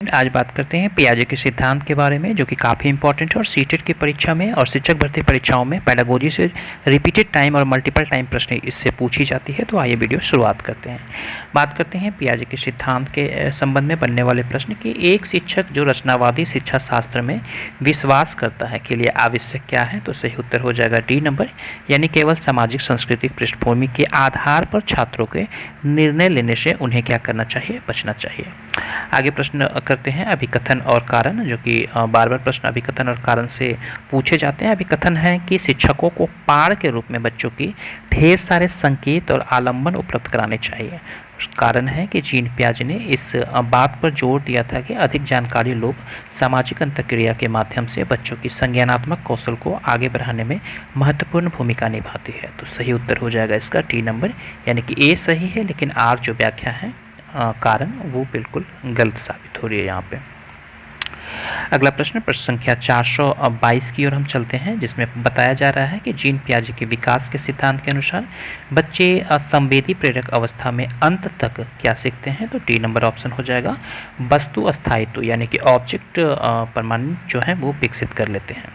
आज बात करते हैं पियाजे के सिद्धांत के बारे में, जो कि काफ़ी इंपॉर्टेंट है और सीटेट की परीक्षा में और शिक्षक भर्ती परीक्षाओं में पेडागोजी से रिपीटेड टाइम और मल्टीपल टाइम प्रश्न इससे पूछी जाती है। तो आइए वीडियो शुरुआत करते हैं। बात करते हैं पियाजे के सिद्धांत के संबंध में बनने वाले प्रश्न कि एक शिक्षक जो रचनावादी शिक्षा शास्त्र में विश्वास करता है के लिए आवश्यक क्या है। तो सही उत्तर हो जाएगा डी नंबर, यानी केवल सामाजिक सांस्कृतिक पृष्ठभूमि के आधार पर छात्रों के निर्णय लेने से उन्हें क्या करना चाहिए, बचना चाहिए। आगे प्रश्न करते हैं अभिकथन और कारण, जो कि बार बार प्रश्न अभिकथन और कारण से पूछे जाते हैं। अभिकथन है कि शिक्षकों को पाठ के रूप में बच्चों की ढेर सारे संकेत और आलम्बन उपलब्ध कराने चाहिए। कारण है कि जीन पियाजे ने इस बात पर जोर दिया था कि अधिक जानकारी लोग सामाजिक अंतःक्रिया के माध्यम से बच्चों की संज्ञानात्मक कौशल को आगे बढ़ाने में महत्वपूर्ण भूमिका निभाती है। तो सही उत्तर हो जाएगा इसका टी नंबर, यानी कि ए सही है, लेकिन आर जो व्याख्या है कारण वो बिल्कुल गलत साबित हो रही है यहाँ पे। अगला प्रश्न संख्या 422 की ओर हम चलते हैं, जिसमें बताया जा रहा है कि जीन पियाजे के विकास के सिद्धांत के अनुसार बच्चे संवेदी प्रेरक अवस्था में अंत तक क्या सीखते हैं। तो डी नंबर ऑप्शन हो जाएगा वस्तु अस्थायित्व, यानी कि ऑब्जेक्ट परमानेंट जो है वो विकसित कर लेते हैं।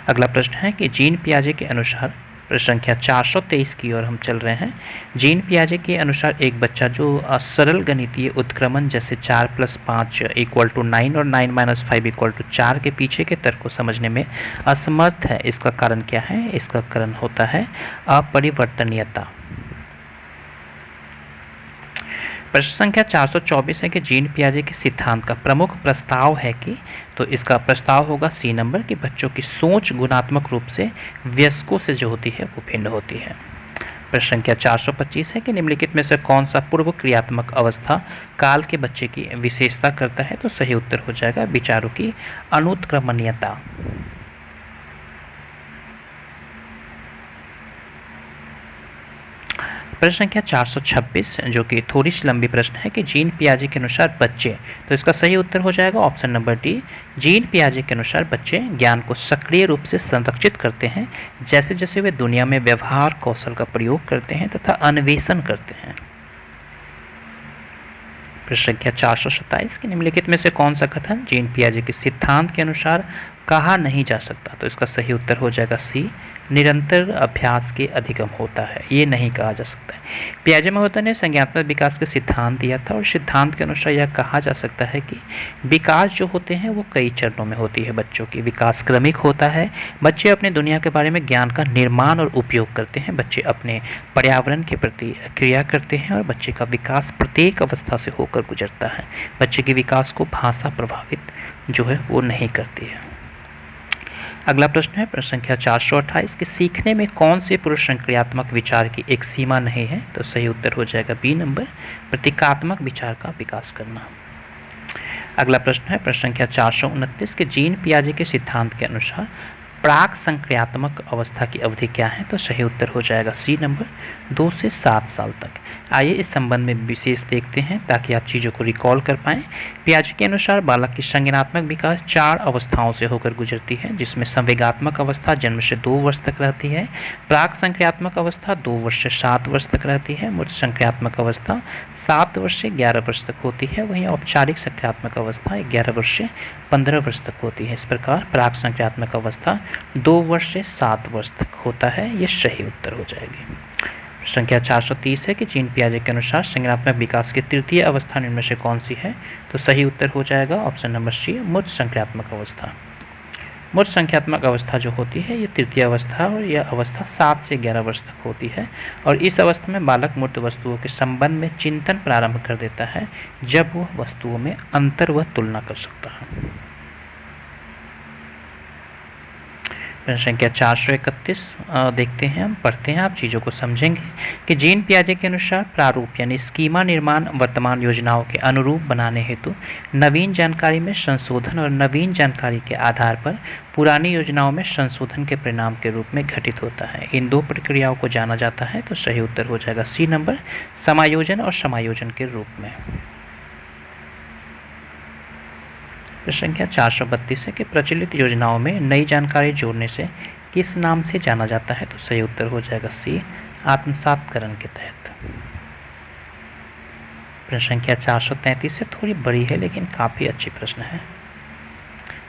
अगला प्रश्न है कि जीन पियाजे के अनुसार प्रश्न संख्या 423 की ओर हम चल रहे हैं। जीन पियाजे के अनुसार एक बच्चा जो सरल गणितीय उत्क्रमण जैसे 4 + 5 = 9 और 9 - 5 = 4 के पीछे के तर्क को समझने में असमर्थ है, इसका कारण क्या है। इसका कारण होता है अपरिवर्तनीयता। प्रश्न संख्या 424 है कि जीन पियाजे के सिद्धांत का प्रमुख प्रस्ताव है कि, तो इसका प्रस्ताव होगा सी नंबर कि बच्चों की सोच गुणात्मक रूप से वयस्कों से जो होती है वो भिन्न होती है। प्रश्न संख्या 425 है कि निम्नलिखित में से कौन सा पूर्व क्रियात्मक अवस्था काल के बच्चे की विशेषता करता है। तो सही उत्तर हो जाएगा विचारों की अनुत्क्रमणीयता। प्रश्न संख्या 426 जो कि थोड़ी सी लंबी प्रश्न है कि जीन पियाजे के अनुसार बच्चे, तो इसका सही उत्तर हो जाएगा ऑप्शन नंबर डी। जीन पियाजे के अनुसार बच्चे ज्ञान को सक्रिय रूप से संरक्षित करते हैं जैसे जैसे वे दुनिया में व्यवहार कौशल का प्रयोग करते हैं तथा अन्वेषण करते हैं। प्रश्न संख्या 427 के निम्नलिखित में से कौन सा कथन जीन पियाजे के सिद्धांत के अनुसार कहा नहीं जा सकता। तो इसका सही उत्तर हो जाएगा सी, निरंतर अभ्यास के अधिगम होता है, ये नहीं कहा जा सकता है। पियाजे महोदय ने संज्ञानात्मक विकास का सिद्धांत दिया था और सिद्धांत के अनुसार यह कहा जा सकता है कि विकास जो होते हैं वो कई चरणों में होती है। बच्चों की विकास क्रमिक होता है। बच्चे अपने दुनिया के बारे में ज्ञान का निर्माण और उपयोग करते हैं। बच्चे अपने पर्यावरण के प्रति क्रिया करते हैं और बच्चे का विकास प्रत्येक अवस्था से होकर गुजरता है। बच्चे के विकास को भाषा प्रभावित जो है वो नहीं करती है। अगला प्रश्न है प्रश्न संख्या 428 कि सीखने में कौन से पूर्व संक्रियात्मक विचार की एक सीमा नहीं है। तो सही उत्तर हो जाएगा बी नंबर, प्रतीकात्मक विचार का विकास करना। अगला प्रश्न है प्रश्न संख्या 429 कि जीन पियाजे के सिद्धांत के अनुसार प्राक संक्रियात्मक अवस्था की अवधि क्या है। तो सही उत्तर हो जाएगा सी नंबर, 2 से 7 साल तक। आइए इस संबंध में विशेष देखते हैं ताकि आप चीज़ों को रिकॉल कर पाएँ। पियाजे के अनुसार बालक की संज्ञानात्मक विकास 4 अवस्थाओं से होकर गुजरती है, जिसमें संवेगात्मक अवस्था जन्म से 2 वर्ष तक रहती है, प्राक संक्रियात्मक अवस्था 2 वर्ष से 7 वर्ष तक रहती है, मूर्त संक्रियात्मक अवस्था 7 वर्ष से 11 वर्ष तक होती है, वहीं औपचारिक संक्रियात्मक अवस्था 11 वर्ष से 15 वर्ष तक होती है। इस प्रकार प्राक संक्रियात्मक अवस्था 2 वर्ष से 7 वर्ष तक होता है, ये सही उत्तर हो जाएगी। संख्या 430 है कि जीन पियाजे के अनुसार संज्ञानात्मक विकास की तृतीय अवस्था इनमें से कौन सी है। तो सही उत्तर हो जाएगा ऑप्शन नंबर सी, मूर्त संक्रियात्मक अवस्था। मूर्त संख्यात्मक अवस्था जो होती है ये तृतीय अवस्था और यह अवस्था 7 से 11 वर्ष तक होती है और इस अवस्था में बालक मूर्त वस्तुओं के संबंध में चिंतन प्रारंभ कर देता है जब वह वस्तुओं में अंतर व तुलना कर सकता है। संख्या 431 देखते हैं, हम पढ़ते हैं, आप चीज़ों को समझेंगे कि जीन पियाजे के अनुसार प्रारूप यानी स्कीमा निर्माण वर्तमान योजनाओं के अनुरूप बनाने हेतु नवीन जानकारी में संशोधन और नवीन जानकारी के आधार पर पुरानी योजनाओं में संशोधन के परिणाम के रूप में घटित होता है। इन 2 प्रक्रियाओं को जाना जाता है। तो सही उत्तर हो जाएगा सी नंबर, समायोजन और समायोजन के रूप में। संख्या 432 है कि प्रचलित योजनाओं में नई जानकारी जोड़ने से किस नाम से जाना जाता है। तो सही उत्तर हो जाएगा सी, आत्मसातकरण के तहत। प्रश्न संख्या 433 से थोड़ी बड़ी है लेकिन काफ़ी अच्छी प्रश्न है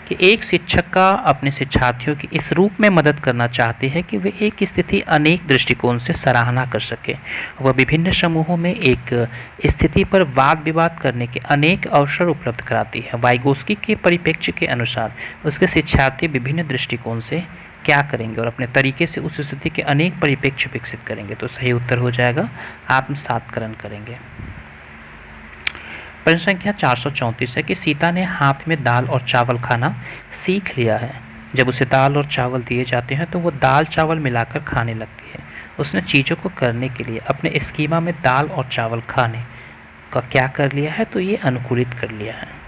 कि एक शिक्षक का अपने शिक्षार्थियों की इस रूप में मदद करना चाहते हैं कि वे एक स्थिति अनेक दृष्टिकोण से सराहना कर सके। वह विभिन्न समूहों में एक स्थिति पर वाद विवाद करने के अनेक अवसर उपलब्ध कराती है। वाइगोस्की के परिप्रेक्ष्य के अनुसार उसके शिक्षार्थी विभिन्न दृष्टिकोण से क्या करेंगे और अपने तरीके से उस स्थिति के अनेक परिप्रेक्ष्य विकसित करेंगे। तो सही उत्तर हो जाएगा आत्मसातकरण करेंगे। प्रश्न संख्या 434 है कि सीता ने हाथ में दाल और चावल खाना सीख लिया है। जब उसे दाल और चावल दिए जाते हैं तो वो दाल चावल मिलाकर खाने लगती है। उसने चीज़ों को करने के लिए अपने स्कीमा में दाल और चावल खाने का क्या कर लिया है, तो ये अनुकूलित कर लिया है।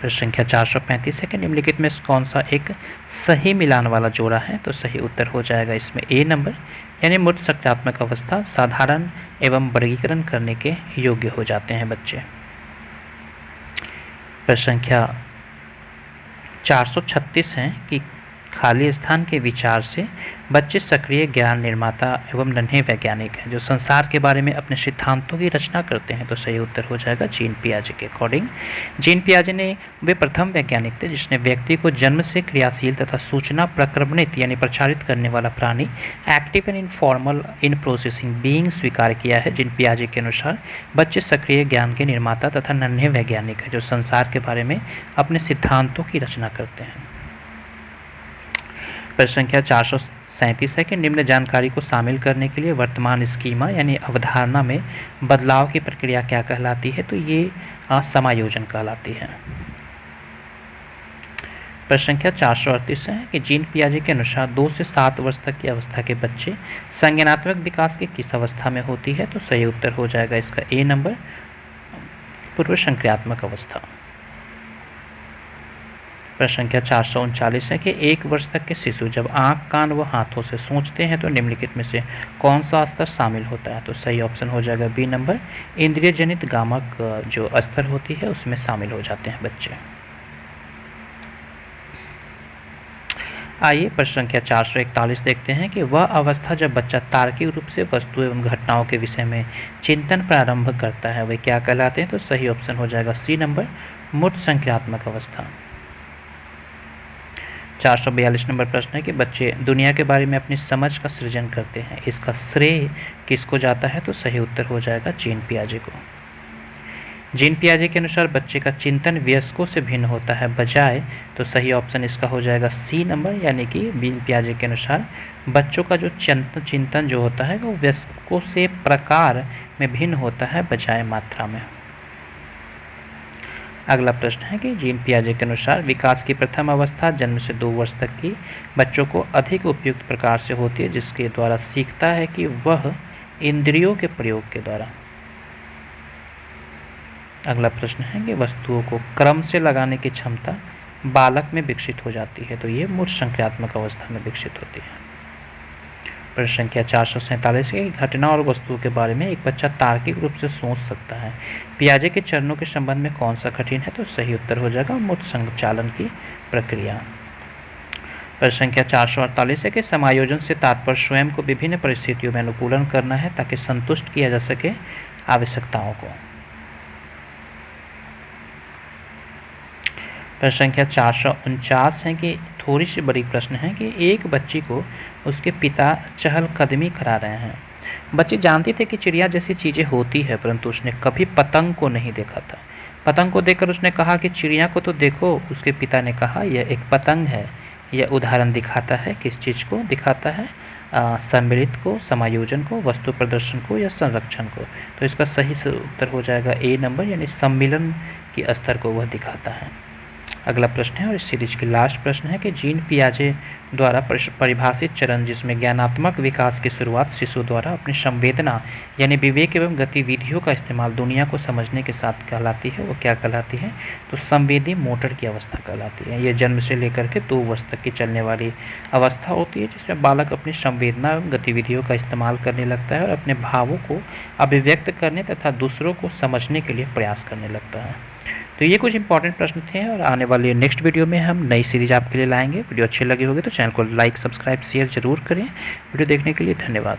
प्रश्न संख्या 435 है कि निम्नलिखित में कौन सा एक सही मिलान वाला जोड़ा है, तो सही उत्तर हो जाएगा इसमें ए नंबर, यानी मूर्त सकारात्मक अवस्था साधारण एवं वर्गीकरण करने के योग्य हो जाते हैं बच्चे। प्रश्न संख्या 436 है कि खाली स्थान के विचार से बच्चे सक्रिय ज्ञान निर्माता एवं नन्हे वैज्ञानिक हैं जो संसार के बारे में अपने सिद्धांतों की रचना करते हैं। तो सही उत्तर हो जाएगा जीन पियाजे के अकॉर्डिंग। जीन पियाजे ने वे प्रथम वैज्ञानिक थे जिसने व्यक्ति को जन्म से क्रियाशील तथा सूचना प्रक्रमणित यानी प्रचारित करने वाला प्राणी active and informal in processing being स्वीकार किया है। जीन पियाजे के अनुसार बच्चे सक्रिय ज्ञान के निर्माता तथा नन्हे वैज्ञानिक हैं जो संसार के बारे में अपने सिद्धांतों की रचना करते हैं। प्रश्न संख्या 437 है कि निम्न जानकारी को शामिल करने के लिए वर्तमान स्कीमा यानी अवधारणा में बदलाव की प्रक्रिया क्या कहलाती है, तो ये समायोजन कहलाती है। प्रश्न संख्या 438 है कि जीन पियाजे के अनुसार 2 से 7 वर्ष तक की अवस्था के बच्चे संज्ञानात्मक विकास की किस अवस्था में होती है, तो सही उत्तर हो जाएगा इसका ए नंबर, पूर्व संक्रियात्मक अवस्था। प्रश्न संख्या 439 है कि 1 वर्ष तक के शिशु जब आँख कान व हाथों से सोचते हैं तो निम्नलिखित में से कौन सा स्तर शामिल होता है, तो सही ऑप्शन हो जाएगा बी नंबर, इंद्रिय जनित गामक जो स्तर होती है उसमें शामिल हो जाते हैं बच्चे। आइए प्रश्न संख्या 441 देखते हैं कि वह अवस्था जब बच्चा तार्किक रूप से वस्तु एवं घटनाओं के विषय में चिंतन प्रारंभ करता है वे क्या कहलाते हैं, तो सही ऑप्शन हो जाएगा सी नंबर, मूर्त संक्रियात्मक अवस्था। 442 नंबर प्रश्न है कि बच्चे दुनिया के बारे में अपनी समझ का सृजन करते हैं, इसका श्रेय किसको जाता है, तो सही उत्तर हो जाएगा जीन पियाजे को। जीन पियाजे के अनुसार बच्चे का चिंतन वयस्कों से भिन्न होता है बजाय, तो सही ऑप्शन इसका हो जाएगा सी नंबर, यानी कि जीन पियाजे के अनुसार बच्चों का जो चिंतन जो होता है वो वयस्कों से प्रकार में भिन्न होता है बजाय मात्रा में। अगला प्रश्न है कि जीन पियाजे के अनुसार विकास की प्रथम अवस्था जन्म से 2 वर्ष तक की बच्चों को अधिक उपयुक्त प्रकार से होती है जिसके द्वारा सीखता है कि वह इंद्रियों के प्रयोग के द्वारा। अगला प्रश्न है कि वस्तुओं को क्रम से लगाने की क्षमता बालक में विकसित हो जाती है, तो ये मूर्त संक्रियात्मक अवस्था में विकसित होती है। प्रश्न संख्या 447 की घटना और वस्तुओं के बारे में एक बच्चा तार्किक रूप से सोच सकता है, पियाजे के चरणों के संबंध में कौन सा कठिन है, तो सही उत्तर हो जाएगा मूर्त संचालन की प्रक्रिया। प्रश्न संख्या 448 है कि समायोजन से तात्पर्य स्वयं को विभिन्न परिस्थितियों में अनुकूलन करना है ताकि संतुष्ट किया जा सके आवश्यकताओं को। प्रश्न संख्या 449 है कि थोड़ी सी बड़ी प्रश्न है कि एक बच्ची को उसके पिता चहलकदमी करा रहे हैं। बच्ची जानती थी कि चिड़िया जैसी चीज़ें होती है परंतु उसने कभी पतंग को नहीं देखा था। पतंग को देखकर उसने कहा कि चिड़िया को तो देखो। उसके पिता ने कहा यह एक पतंग है। यह उदाहरण दिखाता है किस चीज़ को दिखाता है, सम्मिलित को, समायोजन को, वस्तु प्रदर्शन को या संरक्षण को। तो इसका सही उत्तर हो जाएगा ए नंबर, यानी सम्मिलन की स्तर को वह दिखाता है। अगला प्रश्न है और इस सीरीज की लास्ट प्रश्न है कि जीन पियाजे द्वारा परिभाषित चरण जिसमें ज्ञानात्मक विकास की शुरुआत शिशु द्वारा अपनी संवेदना यानी विवेक एवं गतिविधियों का इस्तेमाल दुनिया को समझने के साथ कहलाती है, वो क्या कहलाती है, तो संवेदी मोटर की अवस्था कहलाती है। ये जन्म से लेकर के 2 वर्ष तक की चलने वाली अवस्था होती है जिसमें बालक अपनी संवेदना एवं गतिविधियों का इस्तेमाल करने लगता है और अपने भावों को अभिव्यक्त करने तथा दूसरों को समझने के लिए प्रयास करने लगता है। तो ये कुछ इंपॉर्टेंट प्रश्न थे और आने वाले नेक्स्ट वीडियो में हम नई सीरीज आपके लिए लाएंगे। वीडियो अच्छे लगे होंगे तो चैनल को लाइक, सब्सक्राइब, शेयर जरूर करें। वीडियो देखने के लिए धन्यवाद।